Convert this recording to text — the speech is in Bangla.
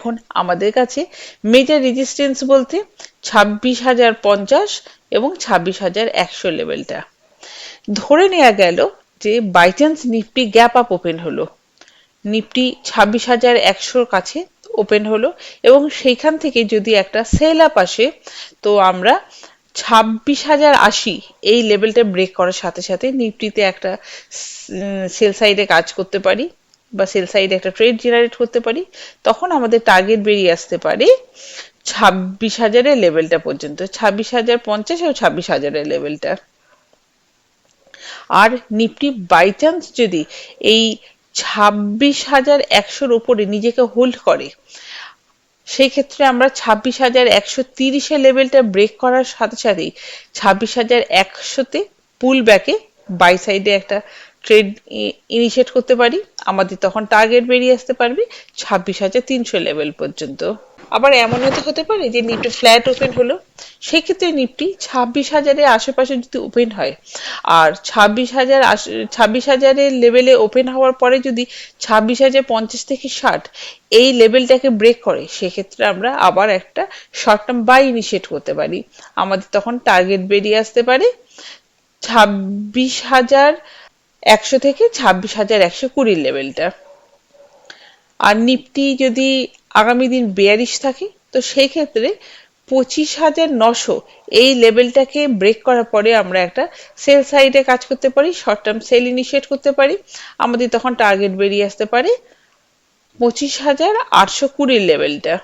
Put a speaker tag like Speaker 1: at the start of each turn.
Speaker 1: এখন আমাদের কাছে মেজর রেজিস্ট্যান্স বলতে 26,050 এবং 26,100 লেভেলটা। ধরে নেওয়া গেল যে by chance Nifty gap up open হলো, নিফটি 26,100 কাছে ওপেন হলো এবং সেইখান থেকে যদি একটা সেল আপ আসে, তো আমরা 26,080 এই লেভেলটা ব্রেক করার সাথে সাথে নিফটিতে একটা সেল সাইডে কাজ করতে পারি বা সেল সাইডে একটা ট্রেড জেনারেট করতে পারি। তখন আমাদের টার্গেট বেরিয়ে আসতে পারে 26,000-এর লেভেলটা পর্যন্ত, 26,050 এবং 26,000-এর লেভেলটা। আর নিফটি বাই চান্স যদি এই 26,100-র উপরে নিজেকে হোল্ড করে, সেই ক্ষেত্রে আমরা 26,130-এর লেভেলটা ব্রেক করার সাথে সাথেই 26,100-তে পুল ব্যাকে বাই সাইডে একটা ট্রেড ইনিশিয়েট করতে পারি। আমাদের তখন টার্গেট বেরিয়ে আসতে পারবে 26,300 লেভেল পর্যন্ত। আবার এমন হতে পারে যে নিফটি ফ্ল্যাট ওপেন হলো, সেক্ষেত্রে নিফটি 26,000-এর আশেপাশে যদি ওপেন হয় আর 26,000-এর লেভেলে ওপেন হওয়ার পরে যদি 26,050 থেকে 60 এই লেভেলটাকে ব্রেক করে, সেক্ষেত্রে আমরা আবার একটা শর্ট টার্ম বাই ইনিশিয়েট করতে পারি। আমাদের তখন টার্গেট বেরিয়ে আসতে পারে 26,100 থেকে 26,120 লেভেলটা। আর নিফটি যদি আগামী দিন বেয়ারিশ থাকে, তো সেই ক্ষেত্রে 25,900 এই লেভেলটাকে ব্রেক করার পরে আমরা একটা সেল সাইডে কাজ করতে পারি, শর্ট টার্ম সেল ইনিশিয়েট করতে পারি। আমাদের তখন টার্গেট বেরিয়ে আসতে পারে 25,820 লেভেলটা।